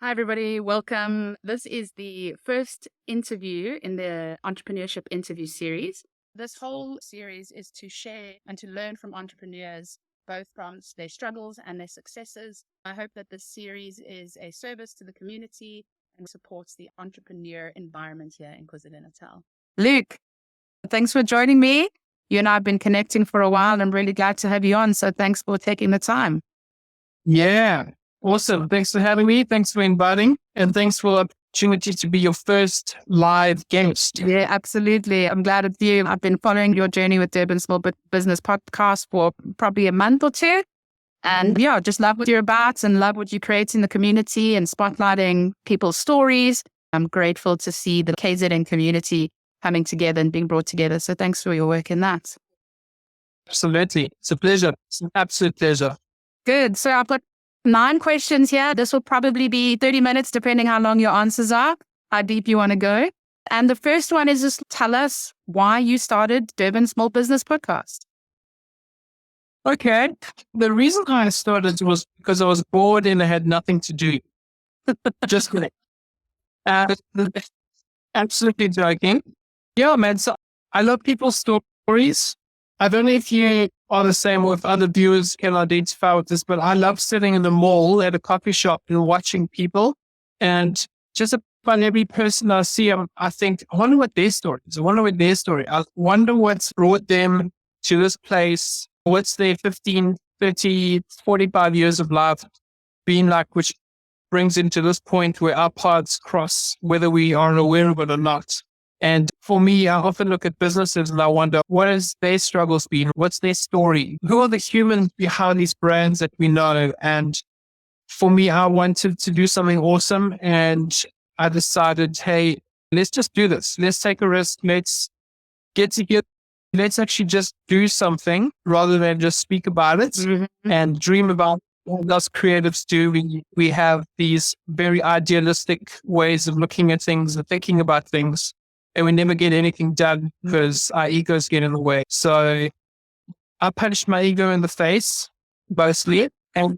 Hi, everybody. Welcome. This is the first interview in the Entrepreneurship Interview Series. This whole series is to share and to learn from entrepreneurs, both from their struggles and their successes. I hope that this series is a service to the community and supports the entrepreneur environment here in KwaZulu-Natal. Luke, thanks for joining me. You and I have been connecting for a while, and I'm really glad to have you on. So thanks for taking the time. Yeah. Awesome. Thanks for having me. Thanks for inviting. And thanks for the opportunity to be your first live guest. Yeah, absolutely. I'm glad it's you. I've been following your journey with Durban Small Business Podcast for probably a month or two. And yeah, just love what you're about and love what you create in the community and spotlighting people's stories. I'm grateful to see the KZN community coming together and being brought together. So thanks for your work in that. Absolutely. It's a pleasure. It's an absolute pleasure. Good. So I've got 9 questions here. This will probably be 30 minutes, depending how long your answers are, how deep you want to go. And the first one is just tell us why you started Durban Small Business Podcast. Okay. The reason I started was because I was bored and I had nothing to do. Just kidding. Absolutely joking. Yeah, man. So I love people's stories. I don't know if you are the same or if other viewers can identify with this, but I love sitting in the mall at a coffee shop and watching people. And just about every person I see, I think, I wonder what their story is. I wonder what's brought them to this place. What's their 15, 30, 45 years of life been like, which brings into this point where our paths cross, whether we are aware of it or not. And for me, I often look at businesses and I wonder, what has their struggles been? What's their story? Who are the humans behind these brands that we know? And for me, I wanted to do something awesome. And I decided, hey, let's just do this. Let's take a risk. Let's get together. Let's actually just do something rather than just speak about it and dream about what us creatives do. We have these very idealistic ways of looking at things and thinking about things. And we never get anything done because our egos get in the way. So I punched my ego in the face, mostly, and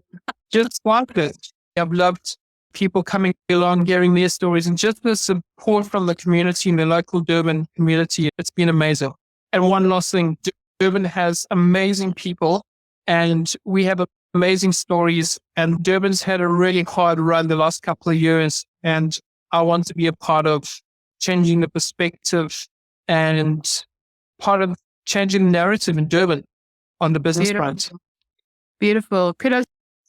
just loved it. I've loved people coming along, hearing their stories, and just the support from the community and the local Durban community. It's been amazing. And one last thing, Durban has amazing people and we have amazing stories. And Durban's had a really hard run the last couple of years. And I want to be a part of changing the perspective and part of changing the narrative in Durban on the business front. Beautiful. Kudos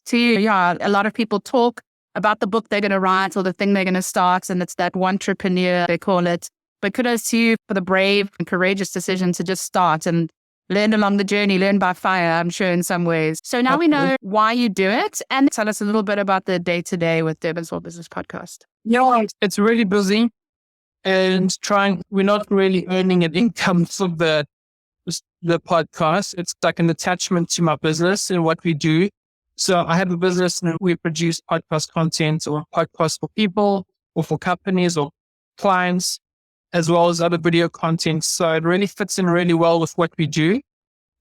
to you. Yeah, a lot of people talk about the book they're going to write or the thing they're going to start, and it's that one-entrepreneur, they call it. But kudos to you for the brave and courageous decision to just start and learn along the journey, learn by fire, I'm sure, in some ways. So now we know why you do it, and tell us a little bit about the day-to-day with Durban Small Business Podcast. Yeah, it's really busy. And we're not really earning an income from the podcast. It's like an attachment to my business and what we do. So I have a business and we produce podcast content or podcasts for people or for companies or clients, as well as other video content. So it really fits in really well with what we do.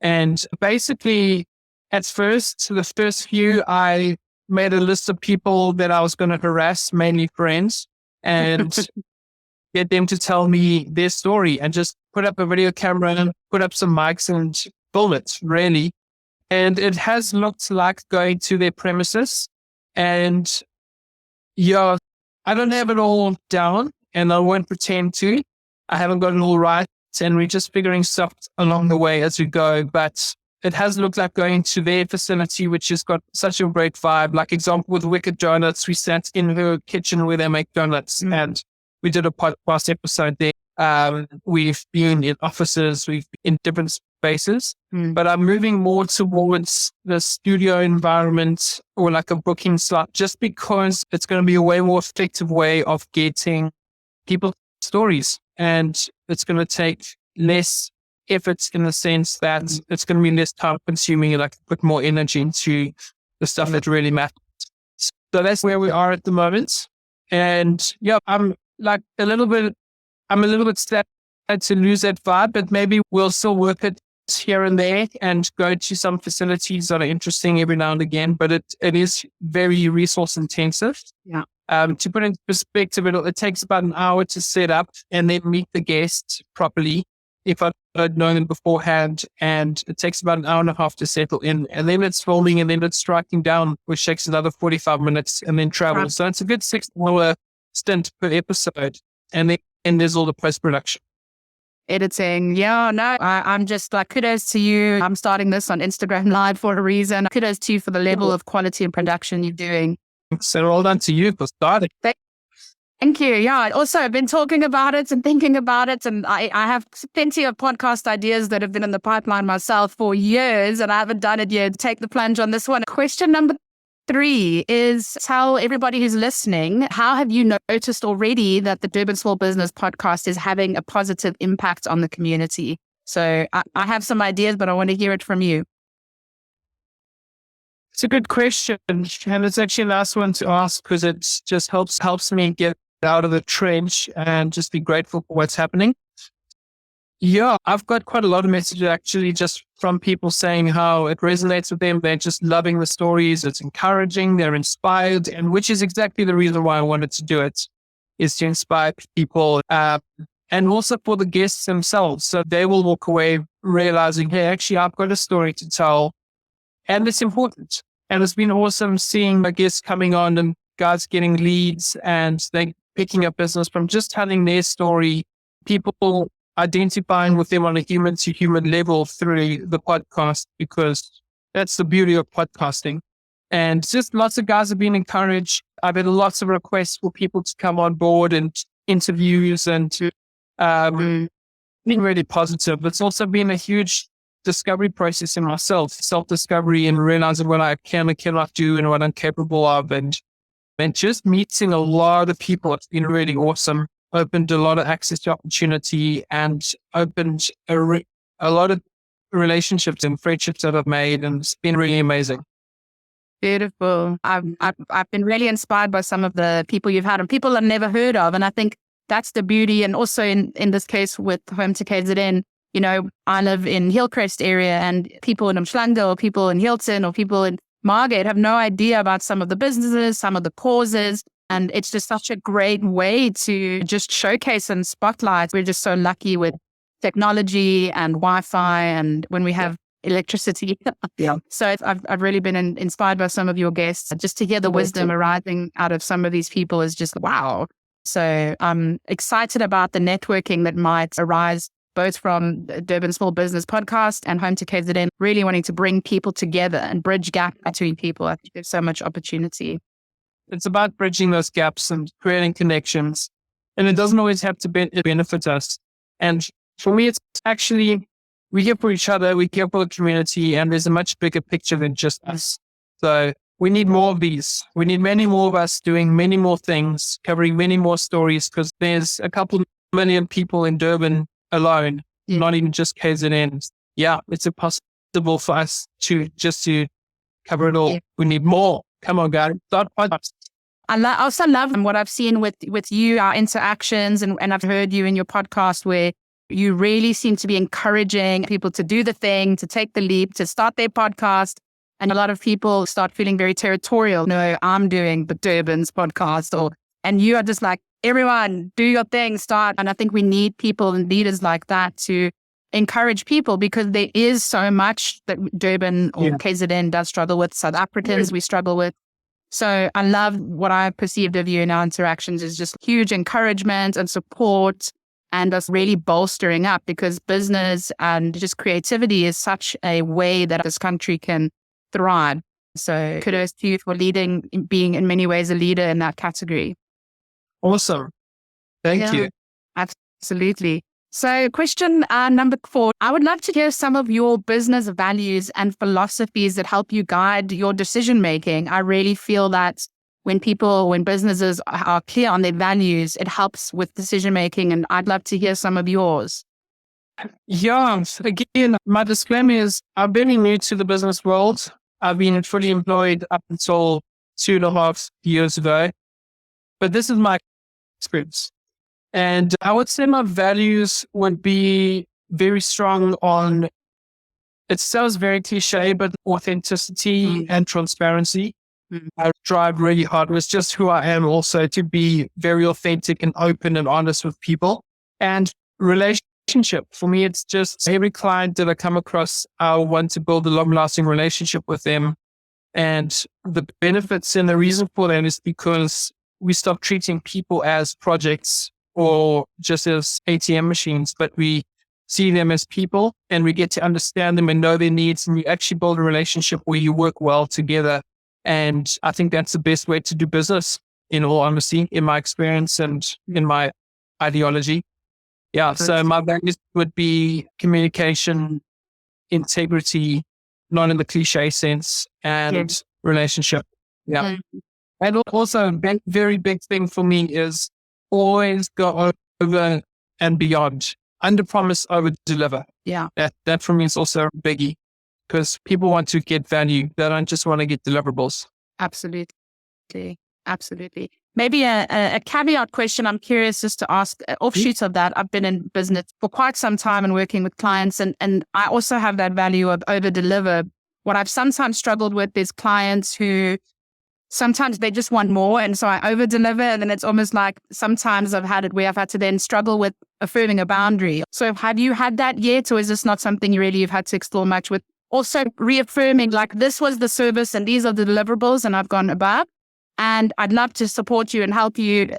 And basically, at first, the first few, I made a list of people that I was going to harass, mainly friends, and get them to tell me their story and just put up a video camera and put up some mics and film it, really. And it has looked like going to their premises. And yeah, I don't have it all down and I won't pretend to. I haven't got it all right. And we're just figuring stuff along the way as we go. But it has looked like going to their facility, which has got such a great vibe. Like example with Wicked Donuts, we sat in her kitchen where they make donuts and we did a podcast episode there. We've been in offices, we've been in different spaces, but I'm moving more towards the studio environment or like a booking slot, just because it's going to be a way more effective way of getting people's stories. And it's going to take less effort in the sense that it's going to be less time consuming, like put more energy into the stuff that really matters. So that's where we are at the moment. And yeah, I'm a little bit sad to lose that vibe, but maybe we'll still work it here and there and go to some facilities that are interesting every now and again, but it is very resource intensive. Yeah. To put it into perspective, it takes about an hour to set up and then meet the guests properly if I'd known them beforehand. And it takes about an hour and a half to settle in. And then it's filming and then it's striking down, which takes another 45 minutes and then travel. Right. So it's a good 6-hour stint per episode. And then there's all the post-production. Editing. Yeah, no, I'm just like, kudos to you. I'm starting this on Instagram Live for a reason. Kudos to you for the level of quality and production you're doing. So all done to you for starting. Thank you. Yeah. Also, I've been talking about it and thinking about it. And I have plenty of podcast ideas that have been in the pipeline myself for years, and I haven't done it yet. Take the plunge on this one. Question number 3 is, tell everybody who's listening, how have you noticed already that the Durban Small Business Podcast is having a positive impact on the community? So I have some ideas, but I want to hear it from you. It's a good question. And it's actually a nice one to ask because it just helps me get out of the trench and just be grateful for what's happening. Yeah, I've got quite a lot of messages actually just from people saying how it resonates with them. They're just loving the stories. It's encouraging. They're inspired. And which is exactly the reason why I wanted to do it, is to inspire people and also for the guests themselves. So they will walk away realizing, hey, actually, I've got a story to tell. And it's important. And it's been awesome seeing my guests coming on and guys getting leads and they picking up business from just telling their story. People identifying with them on a human to human level through the podcast, because that's the beauty of podcasting. And just lots of guys have been encouraged. I've had lots of requests for people to come on board and interviews and to been really positive. It's also been a huge discovery process in myself, self-discovery and realizing what I can and cannot do and what I'm capable of. And just meeting a lot of people, it's been really awesome. Opened a lot of access to opportunity and opened a lot of relationships and friendships that I've made, and it's been really amazing. Beautiful. I've been really inspired by some of the people you've had and people I've never heard of. And I think that's the beauty. And also in this case with Home to KZN, you know, I live in Hillcrest area and people in Umhlanga or people in Hilton or people in Margate have no idea about some of the businesses, some of the causes. And it's just such a great way to just showcase and spotlight. We're just so lucky with technology and Wi-Fi and when we have electricity. Yeah. So I've really been inspired by some of your guests. Just to hear the wisdom arising out of some of these people is just wow. So I'm excited about the networking that might arise both from the Durban Small Business Podcast and Home to KZN, really wanting to bring people together and bridge gap between people. I think there's so much opportunity. It's about bridging those gaps and creating connections. And it doesn't always have to benefit us. And for me, it's actually, we're here for each other, we're here for the community, and there's a much bigger picture than just us. So we need more of these. We need many more of us doing many more things, covering many more stories, because there's a couple million people in Durban alone, not even just KZN. Yeah, it's impossible for us to cover it all. Yeah. We need more. Come on, guys. I also love what I've seen with you, our interactions, and I've heard you in your podcast where you really seem to be encouraging people to do the thing, to take the leap, to start their podcast. And a lot of people start feeling very territorial. No, I'm doing the Durban's podcast, and you are just like, everyone, do your thing, start. And I think we need people and leaders like that to encourage people, because there is so much that Durban or KZN does struggle with. South Africans, we struggle with. So I love what I perceived of you in our interactions is just huge encouragement and support and us really bolstering up, because business and just creativity is such a way that this country can thrive. So kudos to you for being in many ways a leader in that category. Awesome. Thank you. Absolutely. So question number 4, I would love to hear some of your business values and philosophies that help you guide your decision-making. I really feel that when businesses are clear on their values, it helps with decision-making, and I'd love to hear some of yours. Yeah, again, my disclaimer is I'm very new to the business world. I've been fully employed up until 2.5 years ago, but this is my experience. And I would say my values would be very strong on, it sounds very cliche, but authenticity and transparency. I drive really hard. It's just who I am also, to be very authentic and open and honest with people. And relationship, for me, it's just every client that I come across, I want to build a long-lasting relationship with them. And the benefits and the reason for that is because we stop treating people as projects or just as ATM machines, but we see them as people and we get to understand them and know their needs. And we actually build a relationship where you work well together. And I think that's the best way to do business, in all honesty, in my experience and in my ideology. Yeah. So my values would be communication, integrity, not in the cliche sense, and relationship. Yeah. And also a very big thing for me is always go over and beyond. Under promise, over deliver. Yeah. That for me is also a biggie, because people want to get value. They don't just want to get deliverables. Absolutely. Absolutely. Maybe a caveat question I'm curious just to ask, offshoots of that. I've been in business for quite some time and working with clients, and I also have that value of over deliver. What I've sometimes struggled with is clients who sometimes they just want more. And so I over deliver. And then it's almost like sometimes I've had it where I've had to then struggle with affirming a boundary. So have you had that yet? Or is this not something you've had to explore much with? Also reaffirming like this was the service and these are the deliverables and I've gone above. And I'd love to support you and help you,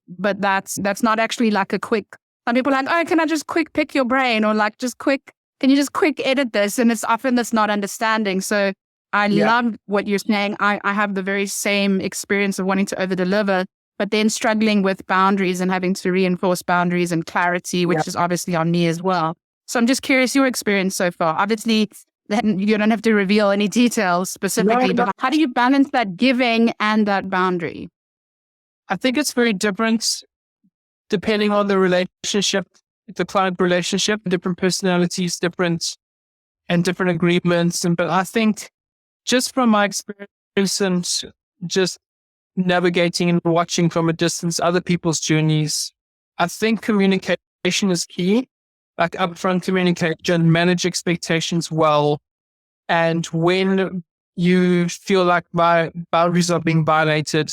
but that's not actually like a quick, some people are like, oh, can I just quick pick your brain? Or like can you just quick edit this? And it's often this not understanding. So I love what you're saying. I have the very same experience of wanting to over deliver, but then struggling with boundaries and having to reinforce boundaries and clarity, which is obviously on me as well. So I'm just curious your experience so far. Obviously, you don't have to reveal any details specifically, but how do you balance that giving and that boundary? I think it's very different depending on the relationship, the client relationship, different personalities, different agreements. But I think just from my experience and just navigating and watching from a distance other people's journeys, I think communication is key. Like upfront communication, manage expectations well. And when you feel like my boundaries are being violated,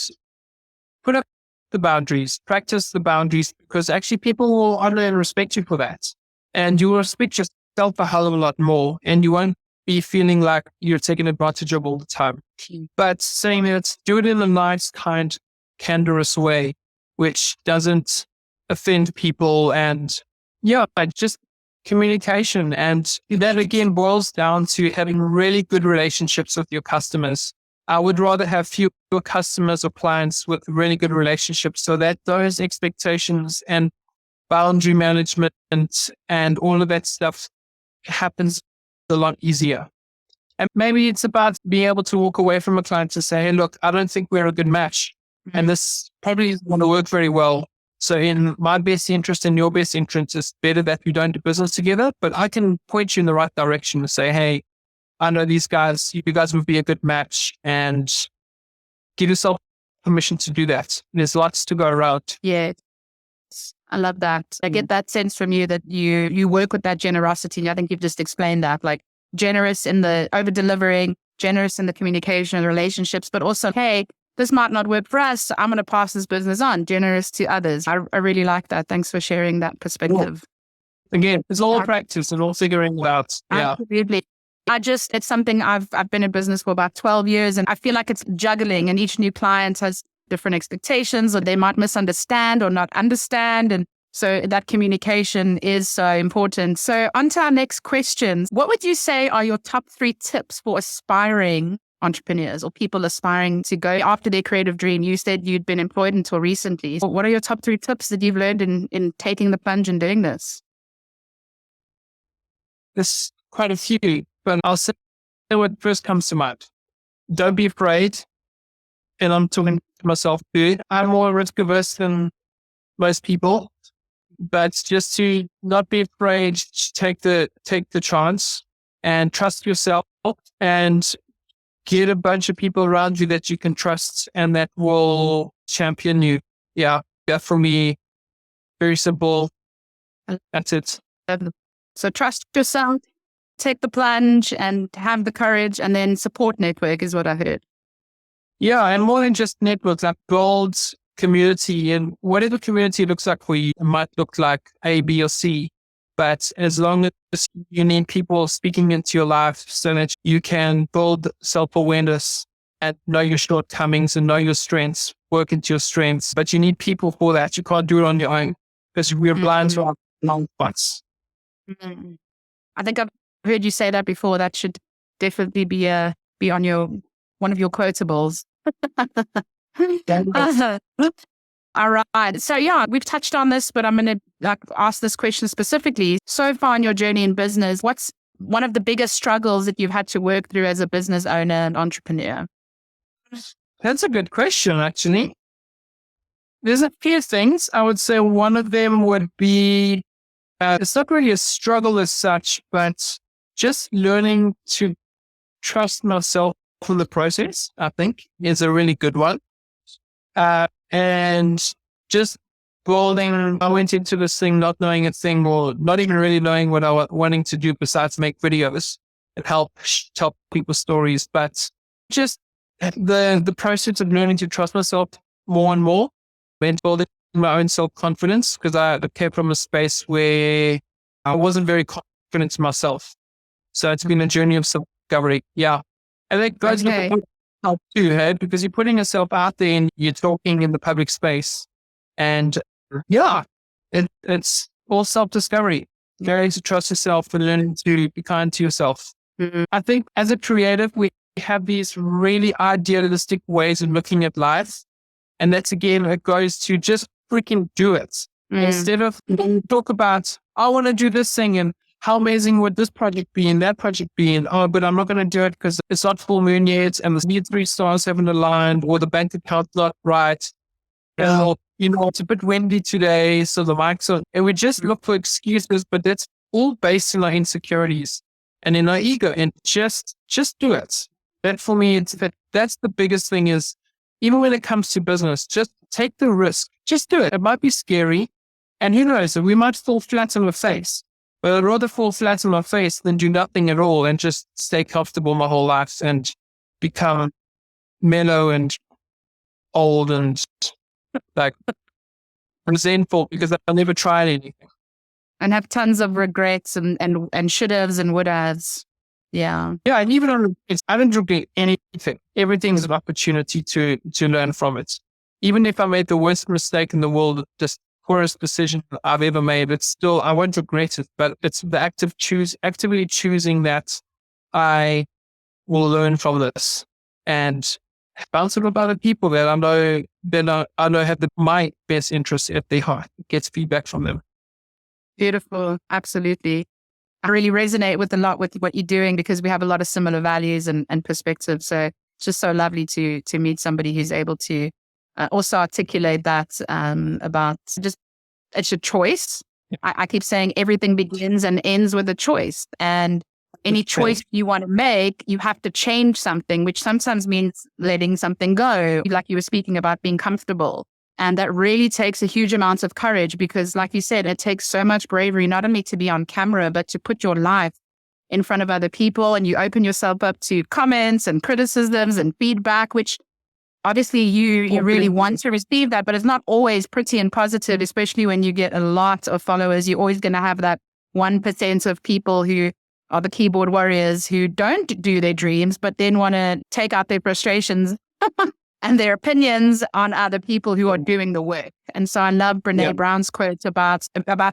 put up the boundaries, practice the boundaries, because actually people will honor and respect you for that. And you will respect yourself a hell of a lot more. And you won't be feeling like you're taken advantage of all the time. But saying it, do it in a nice, kind, candorous way, which doesn't offend people. And just communication. And that again boils down to having really good relationships with your customers. I would rather have fewer customers or clients with really good relationships so that those expectations and boundary management and all of that stuff happens a lot easier. And maybe it's about being able to walk away from a client and say, hey, look, I don't think we're a good match. Mm-hmm. And this probably isn't going to work very well. So in my best interest and your best interest, it's better that we don't do business together, but I can point you in the right direction and say, hey, I know these guys, you guys would be a good match, and give yourself permission to do that. There's lots to go around. Yeah. I love that. I get that sense from you that you work with that generosity. I think you've just explained that, like generous in the over delivering, generous in the communication and relationships, but also, hey, this might not work for us, so I'm going to pass this business on, generous to others. I really like that. Thanks for sharing that perspective. Well, again, it's all practice and all figuring it out. Yeah. Absolutely. It's something I've been in business for about 12 years, and I feel like it's juggling, and each new client has different expectations, or they might misunderstand or not understand. And so that communication is so important. So on to our next questions. What would you say are your top 3 tips for aspiring entrepreneurs or people aspiring to go after their creative dream? You said you'd been employed until recently. What are your top 3 tips that you've learned in taking the plunge and doing this? There's quite a few, but I'll say what first comes to mind. Don't be afraid. And I'm talking to myself too. I'm more risk averse than most people, but just to not be afraid, take the chance and trust yourself and get a bunch of people around you that you can trust and that will champion you. Yeah, for me, very simple. That's it. So trust yourself, take the plunge and have the courage, and then support network is what I heard. Yeah, and more than just networks, like build community, and whatever community looks like for you, it might look like A, B, or C. But as long as you need people speaking into your life so that you can build self-awareness and know your shortcomings and know your strengths, work into your strengths. But you need people for that. You can't do it on your own because we're blind to our blind spots. Mm. I think I've heard you say that before. That should definitely be on your one of your quotables. All right. So yeah, we've touched on this, but I'm going to ask this question specifically. So far in your journey in business, what's one of the biggest struggles that you've had to work through as a business owner and entrepreneur? That's a good question, actually. There's a few things. I would say one of them would be, it's not really a struggle as such, but just learning to trust myself for the process, I think, is a really good one. And just building, I went into this thing not knowing a thing or not even really knowing what I was wanting to do besides make videos and help tell people stories. But just the process of learning to trust myself more and more and building my own self-confidence, because I came from a space where I wasn't very confident in myself. So it's been a journey of self-discovery. Yeah. And that goes with help too, hey? Because you're putting yourself out there and you're talking in the public space. And yeah, it's all self-discovery. Learning to trust yourself and learning to be kind to yourself. Mm-hmm. I think as a creative, we have these really idealistic ways of looking at life. And that's again, it goes to just freaking do it. Instead of talk about, I want to do this thing and how amazing would this project be and that project be? And, oh, but I'm not going to do it because it's not full moon yet and the 3 stars haven't aligned or the bank account's not right. Or, it's a bit windy today, so the mic's on. And we just look for excuses, but that's all based on our insecurities and in our ego. And just do it. That for me, that's the biggest thing is, even when it comes to business, just take the risk. Just do it. It might be scary. And who knows, we might fall flat on our face. But I'd rather fall flat on my face than do nothing at all and just stay comfortable my whole life and become mellow and old and like resentful because I never tried anything. And have tons of regrets and should-haves and would-haves. Yeah. Yeah, and even on I don't regret anything. Everything is an opportunity to learn from it. Even if I made the worst mistake in the world, just poorest decision I've ever made, it's still, I won't regret it, but it's the actively choosing that I will learn from this and bounce it with other people that I know have my best interests at their heart. Gets feedback from them. Beautiful. Absolutely. I really resonate with a lot with what you're doing because we have a lot of similar values and perspectives. So it's just so lovely to meet somebody who's able to also articulate that about just, it's a choice. Yeah. I keep saying everything begins and ends with a choice. And any choice you want to make, you have to change something, which sometimes means letting something go. Like you were speaking about being comfortable. And that really takes a huge amount of courage because, like you said, it takes so much bravery, not only to be on camera, but to put your life in front of other people and you open yourself up to comments and criticisms and feedback, which obviously you really want to receive that, but it's not always pretty and positive, especially when you get a lot of followers. You're always going to have that 1% of people who are the keyboard warriors who don't do their dreams, but then want to take out their frustrations and their opinions on other people who are doing the work. And so I love Brene Brown's quote about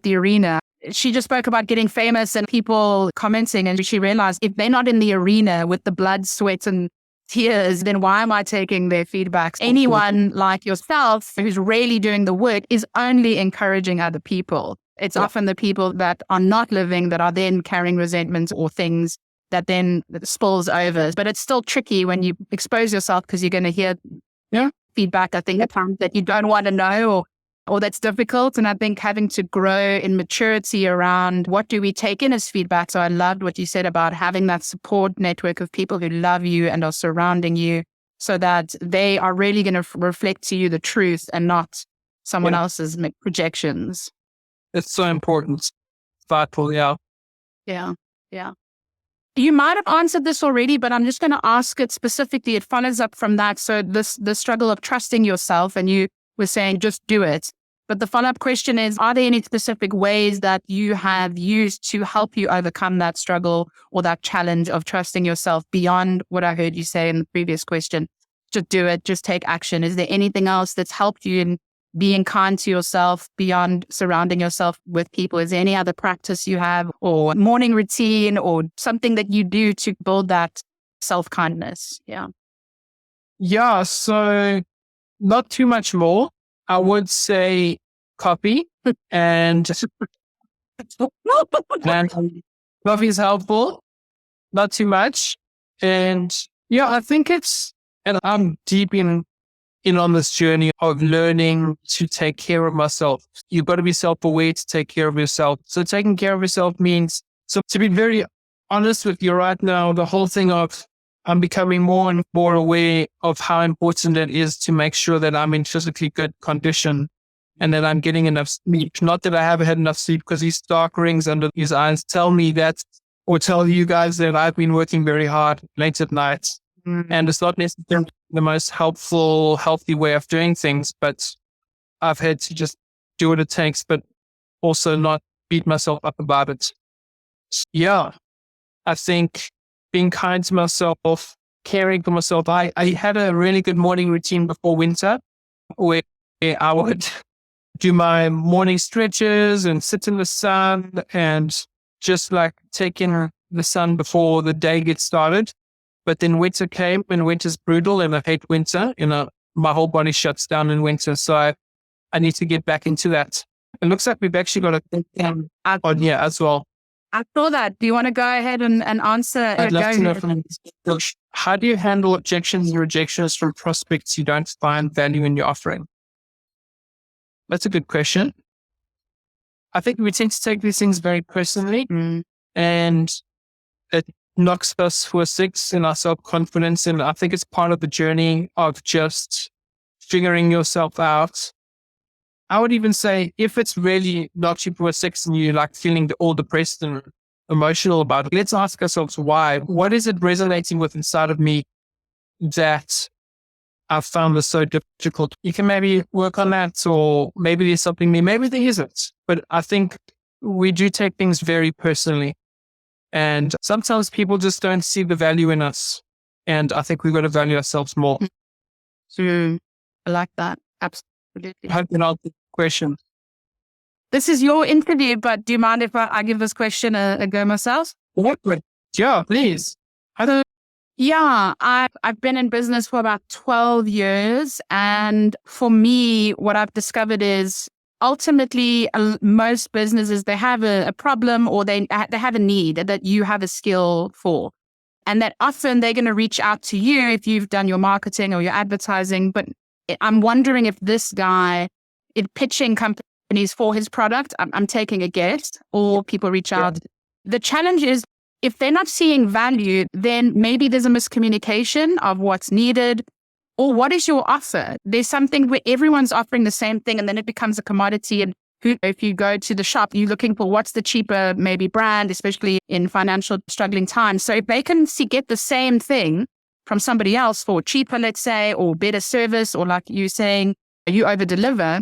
the arena. She just spoke about getting famous and people commenting, and she realized if they're not in the arena with the blood, sweat, and tears, then why am I taking their feedbacks? Anyone like yourself who's really doing the work is only encouraging other people. It's often the people that are not living that are then carrying resentment or things that then spills over. But it's still tricky when you expose yourself because you're going to hear feedback, I think, at times that you don't want to know or that's difficult. And I think having to grow in maturity around what do we take in as feedback. So I loved what you said about having that support network of people who love you and are surrounding you so that they are really going to reflect to you the truth and not someone else's projections. It's so important. Thoughtful, yeah. Yeah, yeah. You might have answered this already, but I'm just going to ask it specifically. It follows up from that. So the struggle of trusting yourself, and you were saying just do it. But the follow-up question is, are there any specific ways that you have used to help you overcome that struggle or that challenge of trusting yourself beyond what I heard you say in the previous question? Just do it, just take action. Is there anything else that's helped you in being kind to yourself beyond surrounding yourself with people? Is there any other practice you have, or morning routine, or something that you do to build that self-kindness? Yeah. So not too much more. I would say coffee and coffee is helpful, not too much. And yeah, I think and I'm deep in on this journey of learning to take care of myself. You've got to be self-aware to take care of yourself. So taking care of yourself means, so to be very honest with you right now, the whole thing of I'm becoming more and more aware of how important it is to make sure that I'm in physically good condition and that I'm getting enough sleep. Not that I haven't had enough sleep, because these dark rings under these eyes tell me that, or tell you guys that I've been working very hard late at night. And it's not necessarily the most helpful, healthy way of doing things, but I've had to just do what it takes, but also not beat myself up about it. Yeah, I think being kind to myself, caring for myself. I had a really good morning routine before winter where I would do my morning stretches and sit in the sun and just like take in the sun before the day gets started. But then winter came, and winter's brutal, and I hate winter. My whole body shuts down in winter. So I need to get back into that. It looks like we've actually got a on here as well. I saw that. Do you want to go ahead and answer? I'd love to know how do you handle objections and rejections from prospects you don't find value in your offering? That's a good question. I think we tend to take these things very personally, and it knocks us for a six in our self-confidence. And I think it's part of the journey of just figuring yourself out. I would even say if it's really knocked you for a six and you're like feeling all depressed and emotional about it, let's ask ourselves why. What is it resonating with inside of me that I've found this so difficult? You can maybe work on that, or maybe there's something there, maybe there isn't. But I think we do take things very personally. And sometimes people just don't see the value in us. And I think we've got to value ourselves more. I like that. Absolutely. I hope you answered the question. This is your interview, but do you mind if I give this question a go myself? Yeah, please. Yeah, I've been in business for about 12 years. And for me, what I've discovered is ultimately most businesses, they have a problem, or they have a need that you have a skill for. And that often they're going to reach out to you if you've done your marketing or your advertising. But I'm wondering if this guy is pitching companies for his product. I'm taking a guess, or people reach out. The challenge is, if they're not seeing value, then maybe there's a miscommunication of what's needed, or what is your offer. There's something where everyone's offering the same thing, and then it becomes a commodity. And if you go to the shop, you're looking for what's the cheaper maybe brand, especially in financial struggling times. So if they can get the same thing from somebody else for cheaper, let's say, or better service, or like you saying, you over deliver,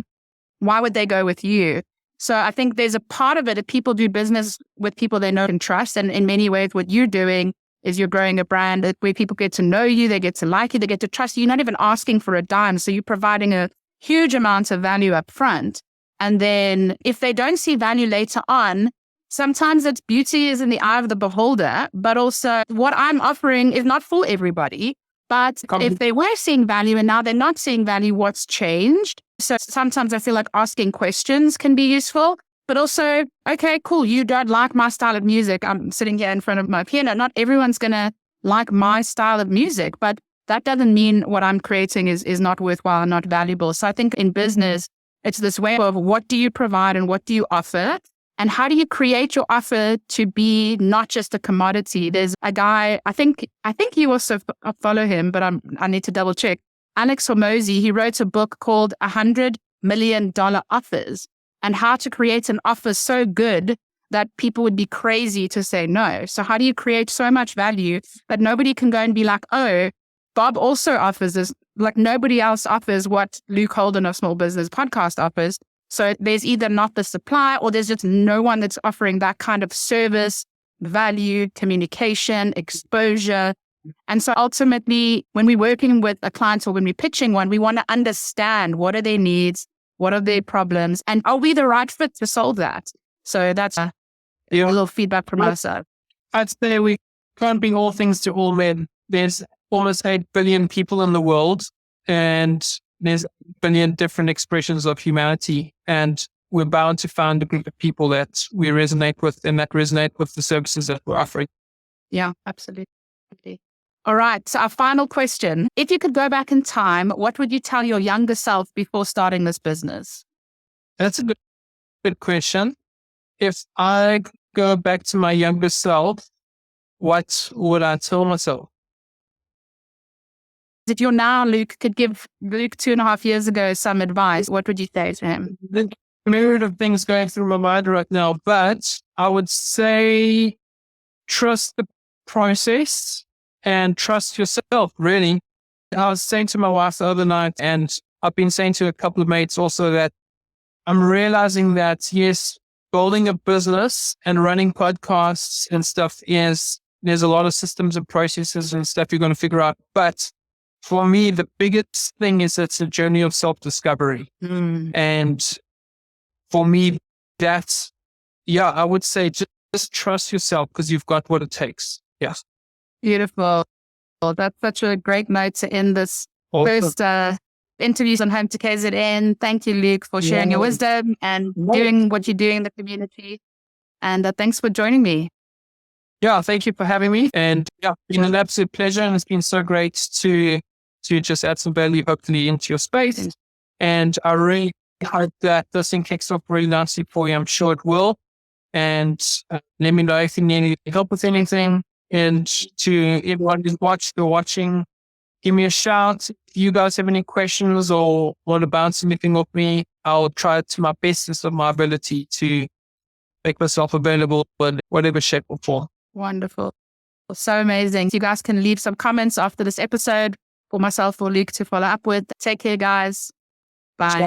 why would they go with you? So I think there's a part of it that people do business with people they know and trust. And in many ways, what you're doing is you're growing a brand where people get to know you, they get to like you, they get to trust you. You're not even asking for a dime. So you're providing a huge amount of value up front. And then if they don't see value later on, sometimes it's beauty is in the eye of the beholder, but also what I'm offering is not for everybody. But if they were seeing value and now they're not seeing value, what's changed? So sometimes I feel like asking questions can be useful, but also, okay, cool, you don't like my style of music. I'm sitting here in front of my piano. Not everyone's going to like my style of music, but that doesn't mean what I'm creating is not worthwhile, not valuable. So I think in business, it's this way of what do you provide and what do you offer? And how do you create your offer to be not just a commodity? There's a guy, I think you also follow him, but I need to double check. Alex Hormozy, he wrote a book called $100 Million Offers, and how to create an offer so good that people would be crazy to say no. So how do you create so much value that nobody can go and be like, oh, Bob also offers this, like nobody else offers what Luke Holden of Small Business Podcast offers. So there's either not the supply or there's just no one that's offering that kind of service, value, communication, exposure. And so ultimately, when we're working with a client or when we're pitching one, we want to understand what are their needs, what are their problems, and are we the right fit to solve that? So that's a little feedback from our side. I'd say we can't be all things to all men. There's almost 8 billion people in the world, and there's 8 billion different expressions of humanity. And we're bound to find a group of people that we resonate with and that resonate with the services that we're offering. Yeah, absolutely. All right. So our final question, if you could go back in time, what would you tell your younger self before starting this business? That's a good question. If I go back to my younger self, what would I tell myself? If you're now Luke, could give Luke 2.5 years ago some advice, what would you say to him? The myriad of things going through my mind right now, but I would say trust the process and trust yourself, really. I was saying to my wife the other night, and I've been saying to a couple of mates also, that I'm realizing that, yes, building a business and running podcasts and stuff there's a lot of systems and processes and stuff you're going to figure out. But for me, the biggest thing is it's a journey of self-discovery. And for me, that's, I would say just trust yourself because you've got what it takes. Yes. Beautiful. Well, that's such a great note to end this first interviews on Home to KZN. Thank you, Luke, for sharing your wisdom and doing what you're doing in the community. And thanks for joining me. Yeah, thank you for having me. And it's been an absolute pleasure. And it's been so great to just add some value, hopefully, into your space. And I really hope that this thing kicks off really nicely for you. I'm sure it will. And let me know if you need any help with anything. And to everyone who's watching, give me a shout. If you guys have any questions or want to bounce anything off me, I'll try to my best of my ability to make myself available in whatever shape or form. Wonderful. So amazing. You guys can leave some comments after this episode for myself or Luke to follow up with. Take care, guys. Bye.